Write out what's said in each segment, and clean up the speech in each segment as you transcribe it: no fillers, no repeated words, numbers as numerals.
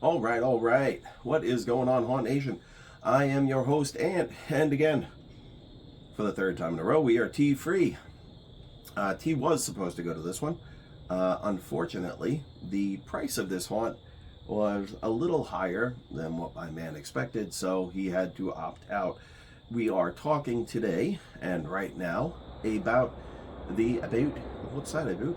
All right. What is going on, Haunt Nation? I am your host, Ant, and again, for the third time in a row, we are T free. T was supposed to go to this one. Unfortunately, the price of this haunt was a little higher than what my man expected, so he had to opt out. We are talking today and right now about what side about?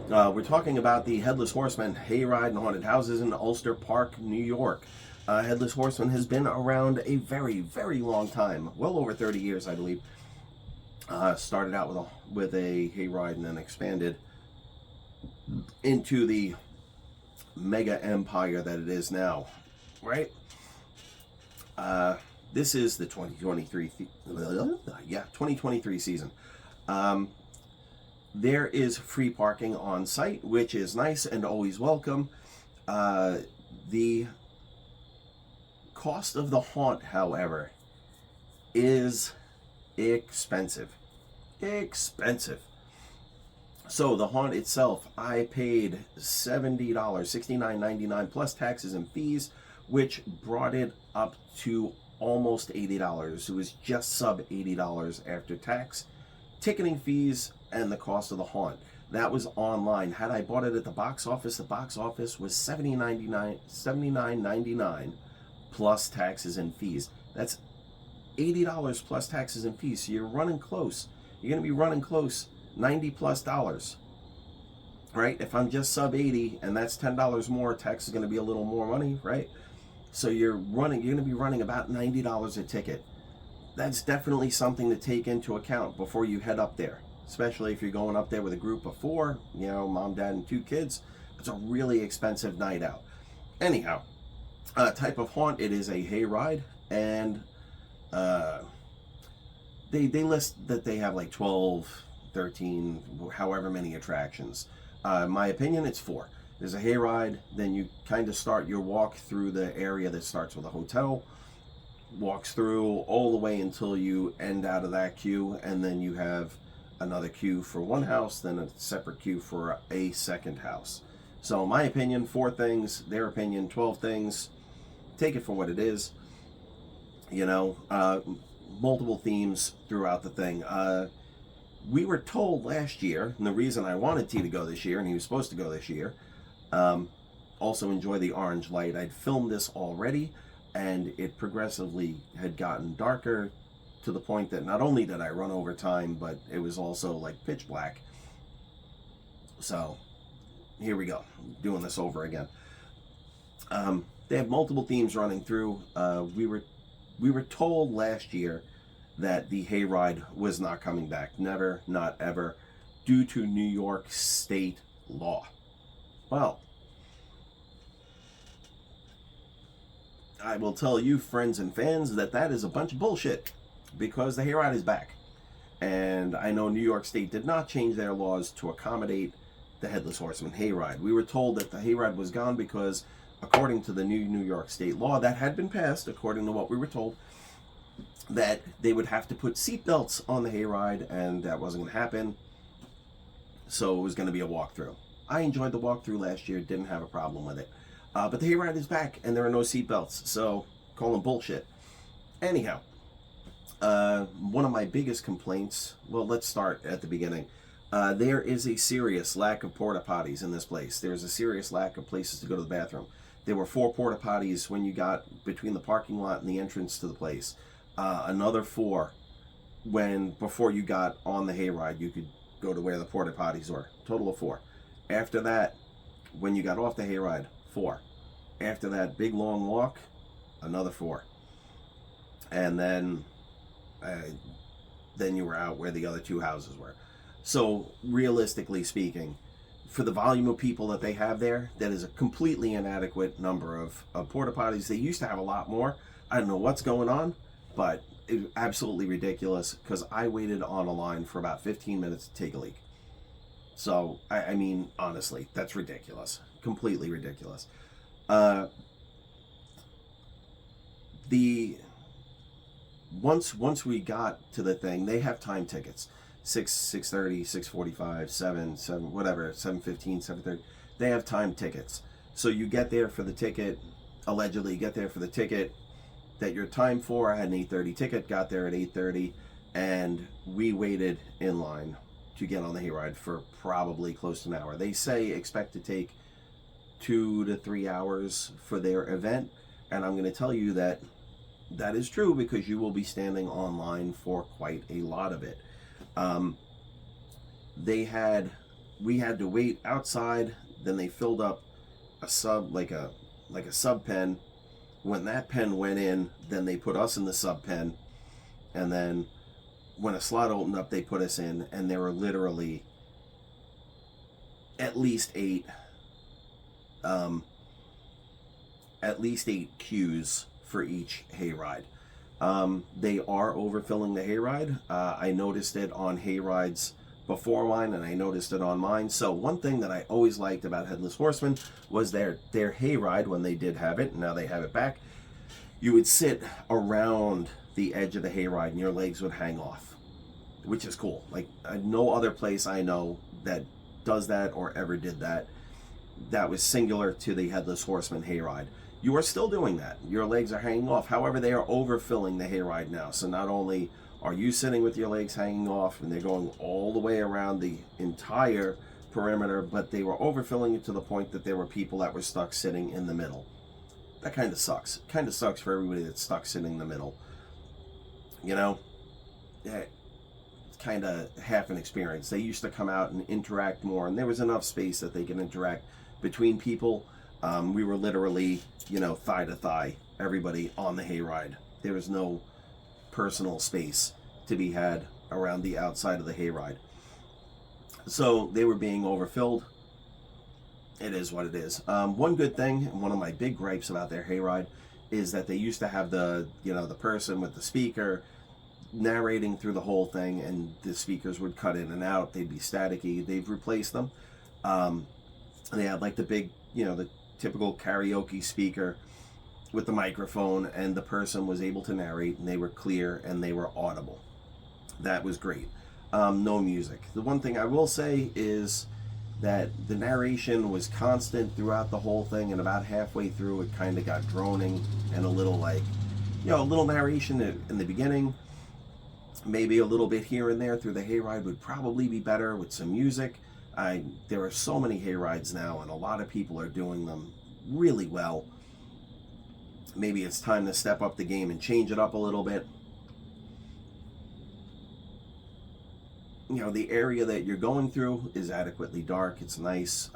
We're talking about the Headless Horseman Hayride and Haunted Houses in Ulster Park, New York. Headless Horseman has been around a very, very long time, well over 30 years, I believe. Started out with a hayride and then expanded into the mega empire that it is now, right? This is the 2023 season. There is free parking on site, which is nice and always welcome. The cost of the haunt, however, is expensive. So the haunt itself, I paid $70, $69.99 plus taxes and fees, which brought it up to almost $80. It was just sub $80 after tax, ticketing fees, and the cost of the haunt. That was online. Had I bought it at the box office was $79.99 plus taxes and fees. That's $80 plus taxes and fees. So you're running close. You're going to be running close $90 plus, right? If I'm just sub 80 and that's $10 more, tax is going to be a little more money, right? So you're going to be running about $90 a ticket. That's definitely something to take into account before you head up there, especially if you're going up there with a group of 4, mom, dad, and 2 kids. It's a really expensive night out. Anyhow, type of haunt, it is a hayride, and they list that they have like 12, 13, however many attractions. My opinion, it's 4. There's a hayride, then you kind of start your walk through the area that starts with a hotel, walks through all the way until you end out of that queue, and then you have another queue for one house, then a separate queue for a second house. So my opinion, 4 things, their opinion, 12 things. Take it for what it is. Multiple themes throughout the thing. We were told last year, and the reason I wanted T to go this year, and he was supposed to go this year, also enjoy the orange light. I'd filmed this already, and it progressively had gotten darker to the point that not only did I run over time, but it was also like pitch black. So here we go, doing this over again. They have multiple themes running through. We were told last year that the hayride was not coming back, never, not ever, due to New York state law. Well, I will tell you, friends and fans, that is a bunch of bullshit, because the hayride is back. And I know New York State did not change their laws to accommodate the Headless Horseman Hayride. We were told that the hayride was gone because, according to the new New York State law that had been passed, according to what we were told, that they would have to put seatbelts on the hayride, and that wasn't going to happen. So it was going to be a walkthrough. I enjoyed the walkthrough last year, didn't have a problem with it. But the hayride is back, and there are no seatbelts, so call them bullshit. Anyhow, one of my biggest complaints, well, let's start at the beginning. There is a serious lack of porta potties in this place. There's a serious lack of places to go to the bathroom. There were 4 porta potties when you got between the parking lot and the entrance to the place. Another 4 before you got on the hayride, you could go to where the porta potties were. Total of 4. After that, when you got off the hayride, 4. After that big long walk, another 4. And then you were out where the other 2 houses were. So realistically speaking, for the volume of people that they have there, that is a completely inadequate number of porta potties. They used to have a lot more. I don't know what's going on, but it was absolutely ridiculous, because I waited on a line for about 15 minutes to take a leak. So, I mean, honestly, that's ridiculous. Completely ridiculous. Once we got to the thing, they have time tickets. 6:30, 6:45, 7, whatever, 7:15, 7:30. They have time tickets. So you get there for the ticket, allegedly get there for the ticket that you're timed for. I had an 8:30 ticket, got there at 8:30, and we waited in line to get on the hayride for probably close to an hour. They say expect to take 2 to 3 hours for their event, and I'm going to tell you that that is true, because you will be standing online for quite a lot of it. We had to wait outside. Then they filled up a sub, like a sub pen. When that pen went in, then they put us in the sub pen, and then when a slot opened up, they put us in, and there were literally at least eight queues for each hayride. They are overfilling the hayride. I noticed it on hayrides before mine, and I noticed it on mine. So one thing that I always liked about Headless Horseman was their hayride, when they did have it, and now they have it back. You would sit around the edge of the hayride and your legs would hang off, which is cool. Like, no other place I know that does that or ever did that. That was singular to the Headless Horseman Hayride. You are still doing that. Your legs are hanging off. However, they are overfilling the hayride now. So not only are you sitting with your legs hanging off, and they're going all the way around the entire perimeter, but they were overfilling it to the point that there were people that were stuck sitting in the middle. That kind of sucks. It kind of sucks for everybody that's stuck sitting in the middle. You know? Yeah, it's kind of half an experience. They used to come out and interact more, and there was enough space that they could interact between people. We were literally, thigh to thigh, everybody on the hayride. There was no personal space to be had around the outside of the hayride. So they were being overfilled. It is what it is. One good thing, and one of my big gripes about their hayride, is that they used to have the person with the speaker narrating through the whole thing, and the speakers would cut in and out. They'd be staticky. They've replaced them. They had like the big, the typical karaoke speaker with the microphone, and the person was able to narrate, and they were clear and they were audible. That was great. No music. The one thing I will say is that the narration was constant throughout the whole thing, and about halfway through it kind of got droning and a little a little narration in the beginning. Maybe a little bit here and there through the hayride would probably be better with some music. There are so many hayrides now, and a lot of people are doing them really well. Maybe it's time to step up the game and change it up a little bit. The area that you're going through is adequately dark. It's nice,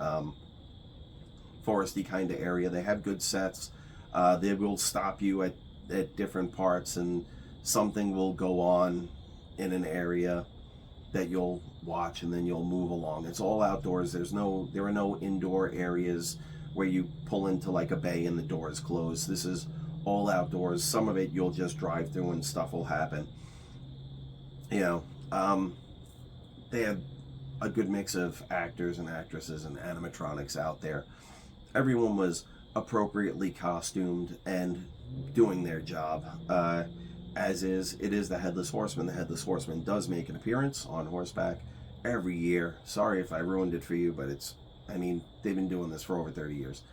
foresty kind of area. They have good sets. They will stop you at different parts, and something will go on in an area that you'll watch, and then you'll move along. It's all outdoors. There are no indoor areas where you pull into like a bay and the door is closed. This is all outdoors. Some of it you'll just drive through and stuff will happen. They had a good mix of actors and actresses and animatronics out there. Everyone was appropriately costumed and doing their job. It is the Headless Horseman. The Headless Horseman does make an appearance on horseback every year. Sorry if I ruined it for you, but they've been doing this for over 30 years.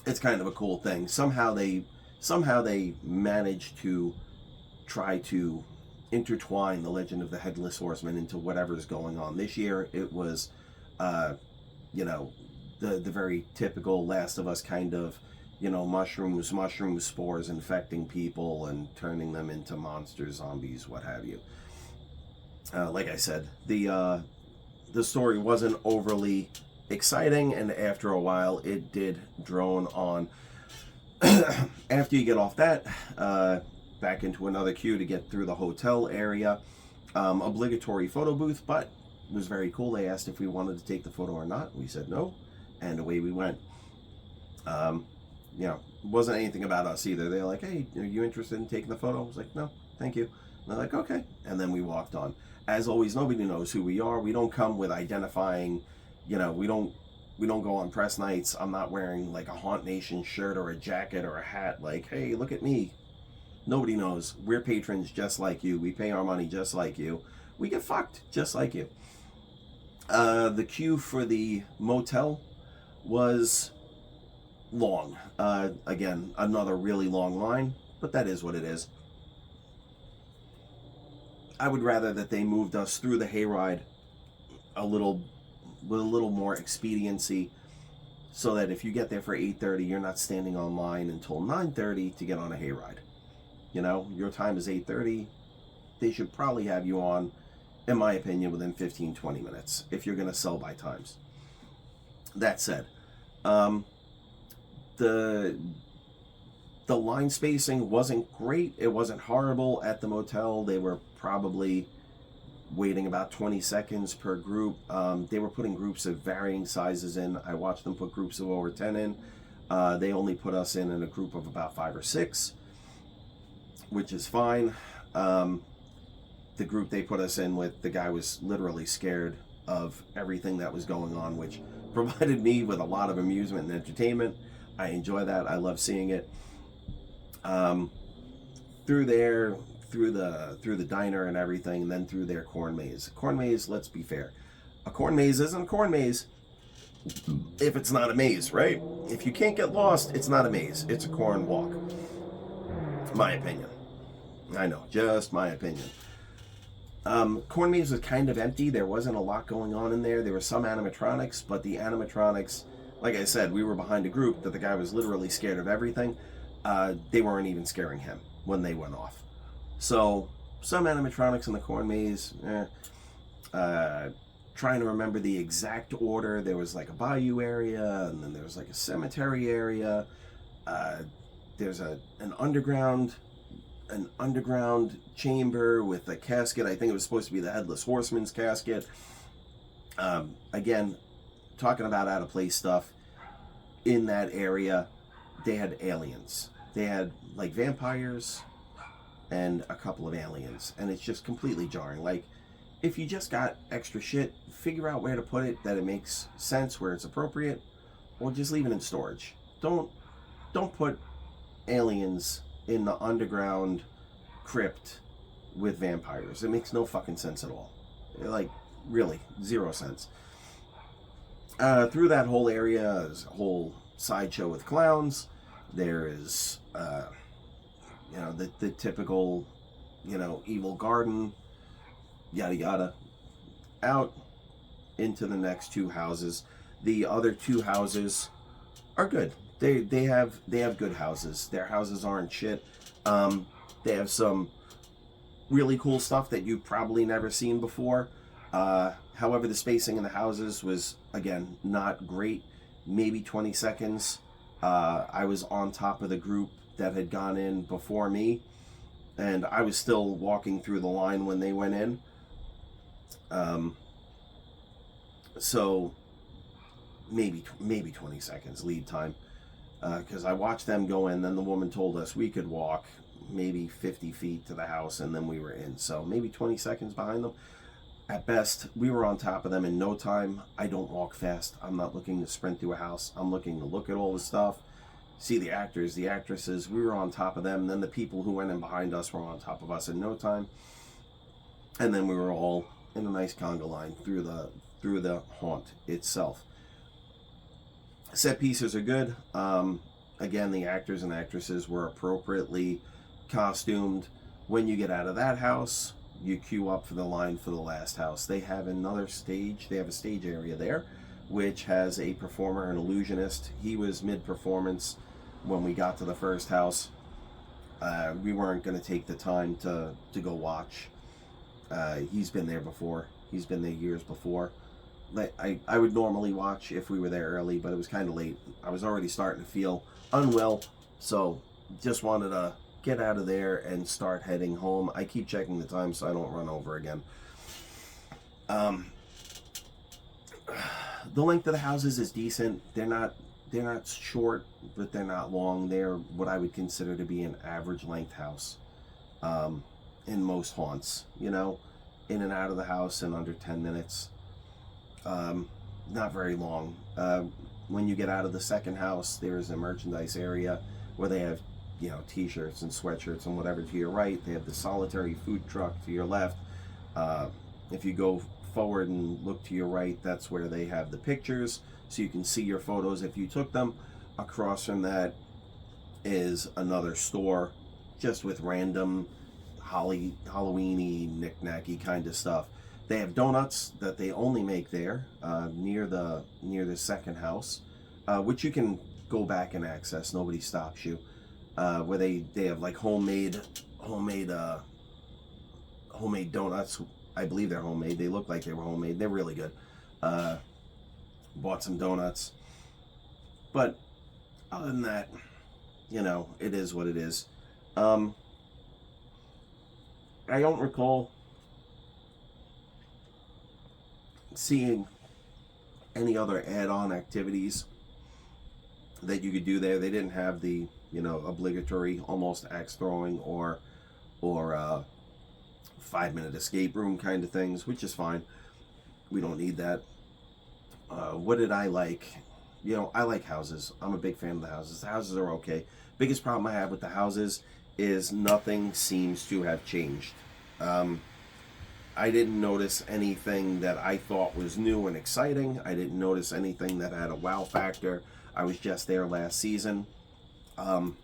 It's kind of a cool thing. Somehow they managed to try to intertwine the legend of the Headless Horseman into whatever's going on. This year it was, the very typical Last of Us kind of, mushroom spores infecting people and turning them into monsters, zombies, what have you. Like I said, the story wasn't overly exciting, and after a while it did drone on. After you get off that, back into another queue to get through the hotel area. Obligatory photo booth, but it was very cool. They asked if we wanted to take the photo or not. We said no, and away we went. It wasn't anything about us either. They're like, hey, are you interested in taking the photo? I was like, no, thank you. And they're like, okay. And then we walked on. As always, nobody knows who we are. We don't come with identifying, we don't go on press nights. I'm not wearing like a Haunt Nation shirt or a jacket or a hat like, hey, look at me. Nobody knows. We're patrons just like you. We pay our money just like you. We get fucked just like you. The queue for the motel was long. Again, another really long line, but that is what it is. I would rather that they moved us through the hayride with a little more expediency, so that if you get there for 8:30, you're not standing online until 9:30 to get on a hayride. You know, your time is 8:30. They should probably have you on, in my opinion, within 15-20 minutes if you're going to sell by times. That said, the line spacing wasn't great. It wasn't horrible at the motel. They were probably waiting about 20 seconds per group. They were putting groups of varying sizes in. I watched them put groups of over 10 in. They only put us in a group of about 5 or 6, which is fine. The group they put us in with, the guy was literally scared of everything that was going on, which provided me with a lot of amusement and entertainment. I enjoy that. I love seeing it. Through the diner and everything, and then through their corn maze. Corn maze, let's be fair. A corn maze isn't a corn maze if it's not a maze, right? If you can't get lost, it's not a maze. It's a corn walk. My opinion. I know, just my opinion. Corn maze was kind of empty. There wasn't a lot going on in there. There were some animatronics, but the animatronics, like I said, we were behind a group that the guy was literally scared of everything. They weren't even scaring him when they went off. So, some animatronics in the corn maze, trying to remember the exact order. There was like a bayou area, and then there was like a cemetery area. There's an underground chamber with a casket. I think it was supposed to be the Headless Horseman's casket. Again, talking about out of place stuff, in that area, they had aliens. They had like vampires and a couple of aliens, and it's just completely jarring. Like, if you just got extra shit, figure out where to put it that it makes sense, where it's appropriate, or just leave it in storage. Don't put aliens in the underground crypt with vampires. It makes no fucking sense at all. Like, really, 0 sense. Through that whole area is a whole sideshow with clowns. There is the typical, evil garden, yada yada. Out into the next 2 houses. The other 2 houses are good. They have good houses. Their houses aren't shit. They have some really cool stuff that you've probably never seen before. However, the spacing in the houses was, again, not great. Maybe 20 seconds. I was on top of the group that had gone in before me, and I was still walking through the line when they went in. So maybe 20 seconds lead time, because I watched them go in. Then the woman told us we could walk maybe 50 feet to the house, and then we were in. So maybe 20 seconds behind them. At best, we were on top of them in no time. I don't walk fast. I'm not looking to sprint through a house. I'm looking to look at all the stuff, see the actors, the actresses. We were on top of them. Then the people who went in behind us were on top of us in no time. And then we were all in a nice conga line through the haunt itself. Set pieces are good. Again, the actors and actresses were appropriately costumed. When you get out of that house, you queue up for the line for the last house. They have another stage. They have a stage area there, which has a performer, an illusionist. He was mid-performance when we got to the first house. We weren't going to take the time to go watch. He's been there before. He's been there years before. I would normally watch if we were there early, but it was kind of late. I was already starting to feel unwell, so just wanted to get out of there and start heading home. I keep checking the time so I don't run over again. The length of the houses is decent. They're not short, but they're not long. They're what I would consider to be an average length house. In most haunts, in and out of the house in under 10 minutes. Not very long. When you get out of the second house, there's a merchandise area where they have t-shirts and sweatshirts and whatever to your right. They have the solitary food truck to your left. If you go forward and look to your right, that's where they have the pictures, so you can see your photos if you took them. Across from that is another store, just with random Halloweeny, knick-knacky kind of stuff. They have donuts that they only make there, near the second house, which you can go back and access. Nobody stops you. Where they have like homemade donuts. I believe they're homemade. They look like they were homemade. They're really good. Bought some donuts, but other than that, you know, it is what it is. I don't recall seeing any other add-on activities that you could do there. They didn't have the, you know, obligatory almost axe throwing or 5-minute escape room kind of things, which is fine. We don't need that. What did I like? You know, I like houses. I'm a big fan of the houses. The houses are okay. Biggest problem I have with the houses is nothing seems to have changed. I didn't notice anything that I thought was new and exciting. I didn't notice anything that had a wow factor. I was just there last season. So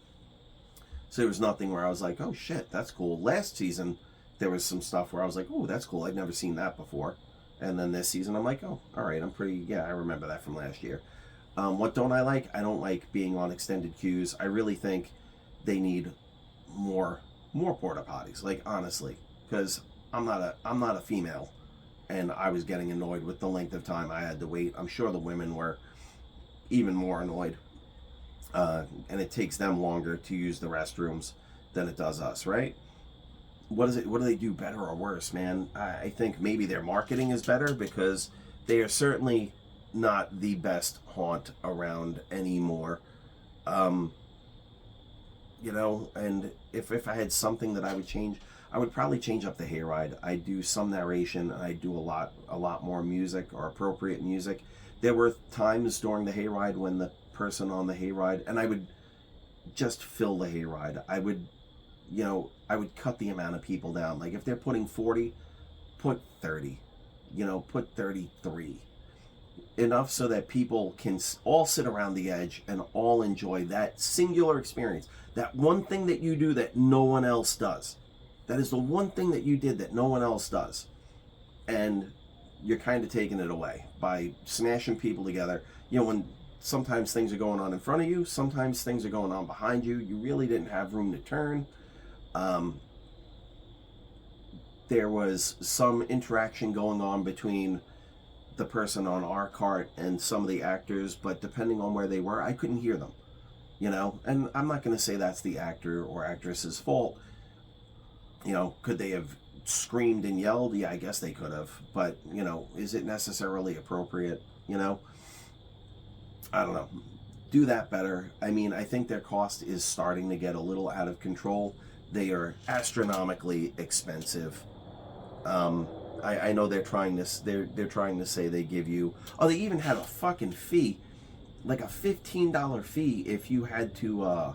there was nothing where I was like, oh shit, that's cool. Last season, there was some stuff where I was like, oh, that's cool. I'd never seen that before. And then this season, I'm like, oh, all right, I remember that from last year. What don't I like? I don't like being on extended queues. I really think they need more porta potties, like, honestly, because I'm not a female, and I was getting annoyed with the length of time I had to wait. I'm sure the women were even more annoyed, and it takes them longer to use the restrooms than it does us, right? What do they do better or worse, man? I think maybe their marketing is better, because they are certainly not the best haunt around anymore. You know, and if I had something that I would change, I would probably change up the hayride. I do some narration, and I do a lot more music, or appropriate music. There were times during the hayride when the person on the hayride, and I would just fill the hayride. I would cut the amount of people down. Like, if they're putting 40, put 30. You know, put 33. Enough so that people can all sit around the edge and all enjoy that singular experience. That one thing that you do that no one else does. That is the one thing that you did that no one else does. And you're kind of taking it away by smashing people together. You know, when sometimes things are going on in front of you, sometimes things are going on behind you. You really didn't have room to turn. There was some interaction going on between the person on our cart and some of the actors, but depending on where they were, I couldn't hear them, you know. And I'm not going to say that's the actor or actress's fault. You know, could they have screamed and yelled? Yeah, I guess they could have, but, you know, is it necessarily appropriate? You know, I don't know. Do that better. I mean, I think their cost is starting to get a little out of control. They are astronomically expensive. I know they're trying to say they give you, oh, they even had a fucking fee, like a $15 fee if you had to,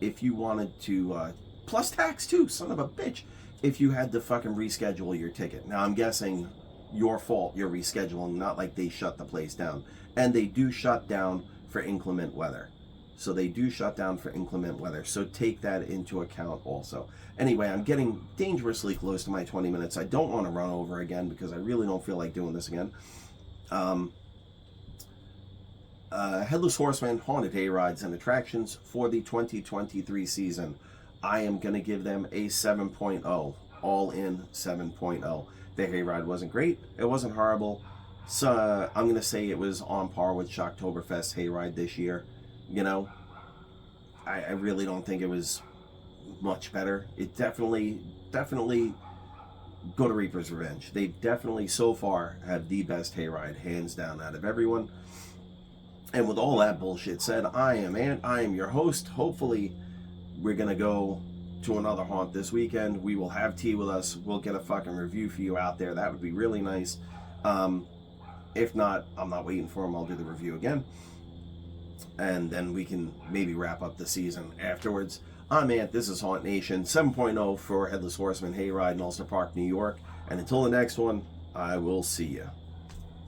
if you wanted to, plus tax too, son of a bitch, if you had to fucking reschedule your ticket. Now, I'm guessing your fault, you're rescheduling, not like they shut the place down. And they do shut down for inclement weather. So they do shut down for inclement weather. So take that into account also. Anyway, I'm getting dangerously close to my 20 minutes. I don't want to run over again because I really don't feel like doing this again. Headless Horseman Haunted Hayrides and Attractions for the 2023 season. I am going to give them a 7.0. All in 7.0. The hayride wasn't great. It wasn't horrible. So I'm going to say it was on par with Shocktoberfest hayride this year. You know, I really don't think it was much better. It definitely go to Reaper's Revenge. They definitely so far have the best hayride, hands down, out of everyone. And with all that bullshit said, I am your host. Hopefully we're gonna go to another haunt this weekend. We will have tea with us. We'll get a fucking review for you out there. That would be really nice. If not, I'm not waiting for them. I'll do the review again. And then we can maybe wrap up the season afterwards. I'm Ant. This is Haunt Nation 7.0 for Headless Horseman Hayride in Ulster Park, New York. And until the next one, I will see you.